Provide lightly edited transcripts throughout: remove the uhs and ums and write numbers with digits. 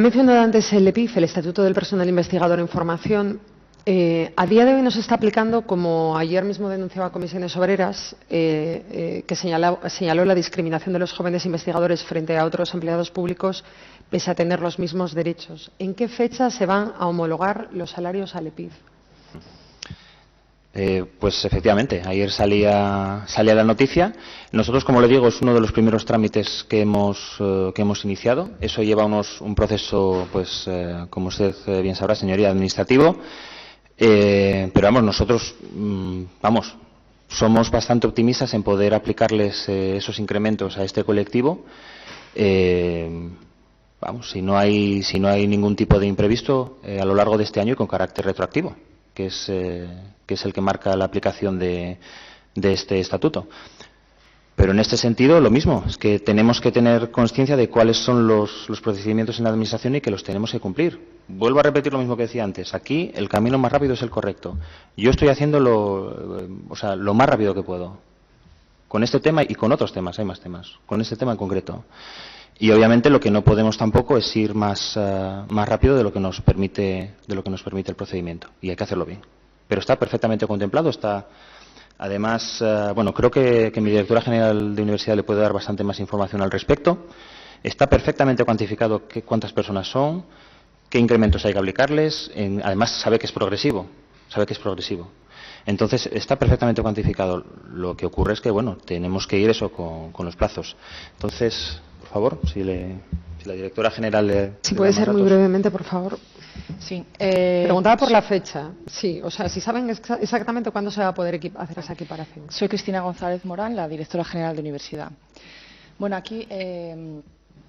Ha mencionado antes el EPIF, el Estatuto del Personal Investigador en Formación. A día de hoy no se está aplicando, como ayer mismo denunciaba Comisiones Obreras, que señaló la discriminación de los jóvenes investigadores frente a otros empleados públicos, pese a tener los mismos derechos. ¿En qué fecha se van a homologar los salarios al EPIF? Pues efectivamente, ayer salía la noticia. Nosotros, como le digo, es uno de los primeros trámites que hemos iniciado. Eso lleva un proceso, pues, como usted bien sabrá, señoría, administrativo. Pero vamos, nosotros, somos bastante optimistas en poder aplicarles esos incrementos a este colectivo. Si no hay ningún tipo de imprevisto a lo largo de este año y con carácter retroactivo, que es el que marca la aplicación de este estatuto. Pero en este sentido, lo mismo, es que tenemos que tener conciencia de cuáles son los procedimientos en la Administración y que los tenemos que cumplir. Vuelvo a repetir lo mismo que decía antes. Aquí el camino más rápido es el correcto. Yo estoy haciendo lo más rápido que puedo. Con este tema y con otros temas, hay más temas. Con este tema en concreto. Y obviamente lo que no podemos tampoco es ir más rápido de lo que nos permite el procedimiento. Y hay que hacerlo bien. Pero está perfectamente contemplado, está. Además, creo que mi directora general de universidad le puede dar bastante más información al respecto. Está perfectamente cuantificado cuántas personas son, qué incrementos hay que aplicarles. Además, sabe que es progresivo. Entonces, está perfectamente cuantificado. Lo que ocurre es que, tenemos que ir eso con los plazos. Entonces, por favor, si la directora general si puede ser muy brevemente, por favor. Sí. Preguntaba por la fecha. Sí, o sea, si saben exactamente cuándo se va a poder hacer esa equiparación. Soy Cristina González Morán, la directora general de universidad. Bueno, aquí,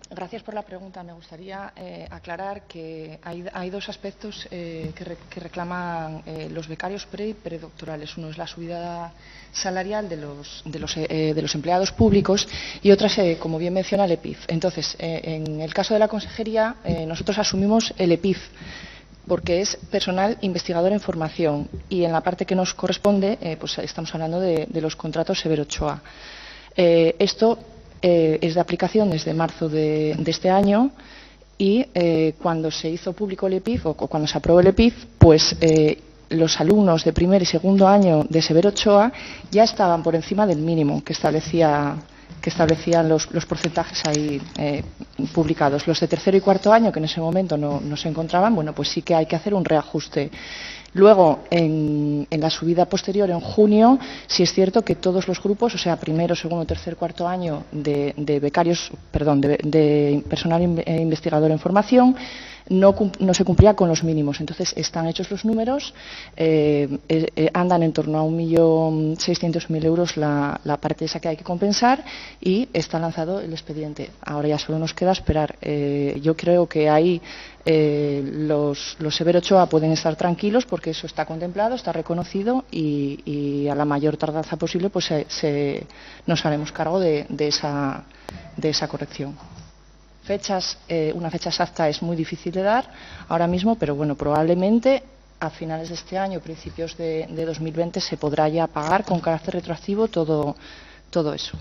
gracias por la pregunta. Me gustaría aclarar que hay dos aspectos que reclaman los becarios pre y predoctorales. Uno es la subida salarial de los empleados públicos y otra es, como bien menciona, el EPIF. Entonces, en el caso de la consejería, nosotros asumimos el EPIF, porque es personal investigador en formación, y en la parte que nos corresponde, pues estamos hablando de los contratos Severo Ochoa. Esto es de aplicación desde marzo de este año, y cuando se hizo público el EPIF, o cuando se aprobó el EPIF, pues los alumnos de primer y segundo año de Severo Ochoa ya estaban por encima del mínimo que establecían los porcentajes ahí publicados. Los de tercero y cuarto año, que en ese momento no se encontraban, pues sí que hay que hacer un reajuste. Luego, en la subida posterior, en junio, sí es cierto que todos los grupos, o sea, primero, segundo, tercer, cuarto año de personal investigador en formación, no se cumplía con los mínimos. Entonces, están hechos los números, andan en torno a 1.600.000 euros la parte esa que hay que compensar, y está lanzado el expediente. Ahora ya solo nos queda esperar. Yo creo que ahí los Severo Ochoa pueden estar tranquilos, porque eso está contemplado, está reconocido, y a la mayor tardanza posible pues nos haremos cargo de esa corrección. Una fecha exacta es muy difícil de dar ahora mismo, pero probablemente a finales de este año, principios de 2020, se podrá ya pagar con carácter retroactivo todo eso.